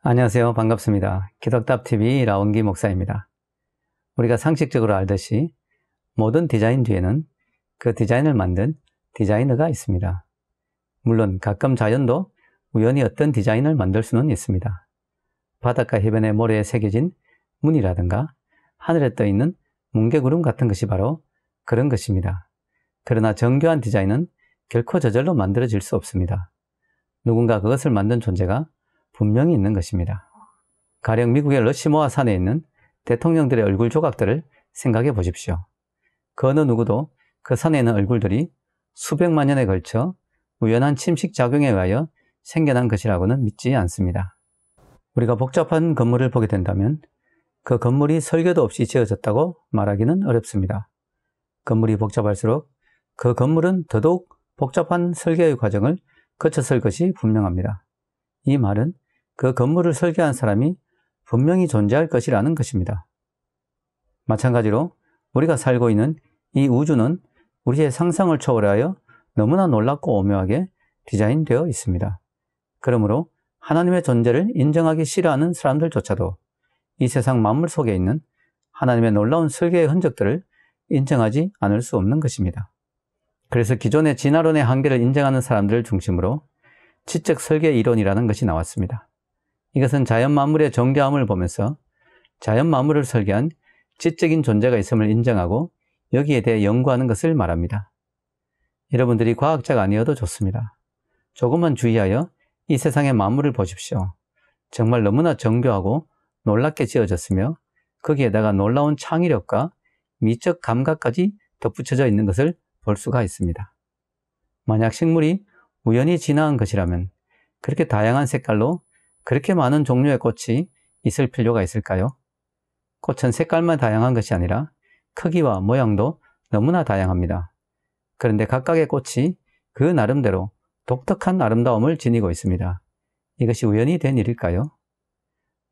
안녕하세요. 반갑습니다. 기독답TV 라온기 목사입니다. 우리가 상식적으로 알듯이 모든 디자인 뒤에는 그 디자인을 만든 디자이너가 있습니다. 물론 가끔 자연도 우연히 어떤 디자인을 만들 수는 있습니다. 바닷가 해변의 모래에 새겨진 무늬라든가 하늘에 떠있는 뭉게구름 같은 것이 바로 그런 것입니다. 그러나 정교한 디자인은 결코 저절로 만들어질 수 없습니다. 누군가 그것을 만든 존재가 분명히 있는 것입니다. 가령 미국의 러시모아 산에 있는 대통령들의 얼굴 조각들을 생각해 보십시오. 그 어느 누구도 그 산에 있는 얼굴들이 수백만 년에 걸쳐 우연한 침식 작용에 의하여 생겨난 것이라고는 믿지 않습니다. 우리가 복잡한 건물을 보게 된다면 그 건물이 설계도 없이 지어졌다고 말하기는 어렵습니다. 건물이 복잡할수록 그 건물은 더더욱 복잡한 설계의 과정을 거쳤을 것이 분명합니다. 이 말은 그 건물을 설계한 사람이 분명히 존재할 것이라는 것입니다. 마찬가지로 우리가 살고 있는 이 우주는 우리의 상상을 초월하여 너무나 놀랍고 오묘하게 디자인되어 있습니다. 그러므로 하나님의 존재를 인정하기 싫어하는 사람들조차도 이 세상 만물 속에 있는 하나님의 놀라운 설계의 흔적들을 인정하지 않을 수 없는 것입니다. 그래서 기존의 진화론의 한계를 인정하는 사람들을 중심으로 지적 설계 이론이라는 것이 나왔습니다. 이것은 자연 만물의 정교함을 보면서 자연 만물을 설계한 지적인 존재가 있음을 인정하고 여기에 대해 연구하는 것을 말합니다. 여러분들이 과학자가 아니어도 좋습니다. 조금만 주의하여 이 세상의 만물을 보십시오. 정말 너무나 정교하고 놀랍게 지어졌으며 거기에다가 놀라운 창의력과 미적 감각까지 덧붙여져 있는 것을 볼 수가 있습니다. 만약 식물이 우연히 진화한 것이라면 그렇게 다양한 색깔로 그렇게 많은 종류의 꽃이 있을 필요가 있을까요? 꽃은 색깔만 다양한 것이 아니라 크기와 모양도 너무나 다양합니다. 그런데 각각의 꽃이 그 나름대로 독특한 아름다움을 지니고 있습니다. 이것이 우연히 된 일일까요?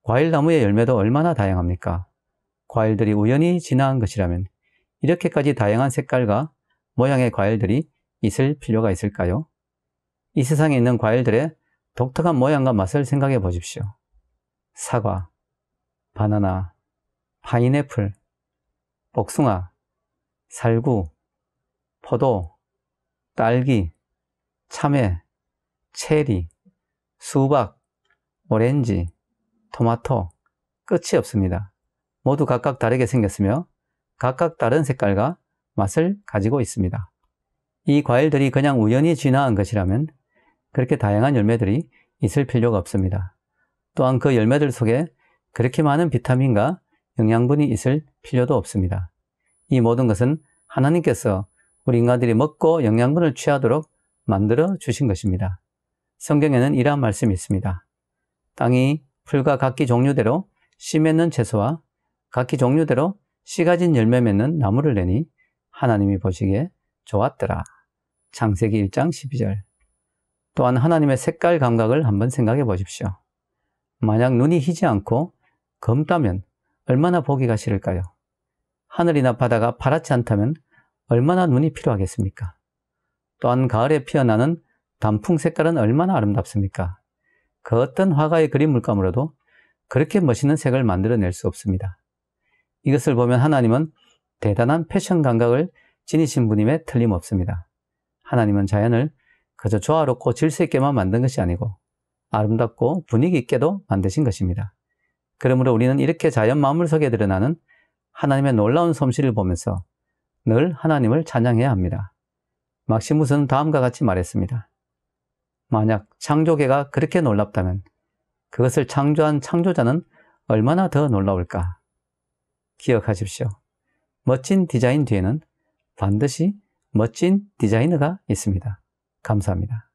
과일나무의 열매도 얼마나 다양합니까? 과일들이 우연히 진화한 것이라면 이렇게까지 다양한 색깔과 모양의 과일들이 있을 필요가 있을까요? 이 세상에 있는 과일들의 독특한 모양과 맛을 생각해 보십시오. 사과, 바나나, 파인애플, 복숭아, 살구, 포도, 딸기, 참외, 체리, 수박, 오렌지, 토마토, 끝이 없습니다. 모두 각각 다르게 생겼으며 각각 다른 색깔과 맛을 가지고 있습니다. 이 과일들이 그냥 우연히 진화한 것이라면 그렇게 다양한 열매들이 있을 필요가 없습니다. 또한 그 열매들 속에 그렇게 많은 비타민과 영양분이 있을 필요도 없습니다. 이 모든 것은 하나님께서 우리 인간들이 먹고 영양분을 취하도록 만들어 주신 것입니다. 성경에는 이러한 말씀이 있습니다. 땅이 풀과 각기 종류대로 씨 맺는 채소와 각기 종류대로 씨 가진 열매 맺는 나무를 내니 하나님이 보시기에 좋았더라. 창세기 1장 12절. 또한 하나님의 색깔 감각을 한번 생각해 보십시오. 만약 눈이 희지 않고 검다면 얼마나 보기가 싫을까요? 하늘이나 바다가 파랗지 않다면 얼마나 눈이 필요하겠습니까? 또한 가을에 피어나는 단풍 색깔은 얼마나 아름답습니까? 그 어떤 화가의 그림 물감으로도 그렇게 멋있는 색을 만들어낼 수 없습니다. 이것을 보면 하나님은 대단한 패션 감각을 지니신 분임에 틀림없습니다. 하나님은 자연을 그저 조화롭고 질서 있게만 만든 것이 아니고 아름답고 분위기 있게도 만드신 것입니다. 그러므로 우리는 이렇게 자연 만물 속에 드러나는 하나님의 놀라운 솜씨를 보면서 늘 하나님을 찬양해야 합니다. 막시무스는 다음과 같이 말했습니다. 만약 창조계가 그렇게 놀랍다면 그것을 창조한 창조자는 얼마나 더 놀라울까? 기억하십시오. 멋진 디자인 뒤에는 반드시 멋진 디자이너가 있습니다. 감사합니다.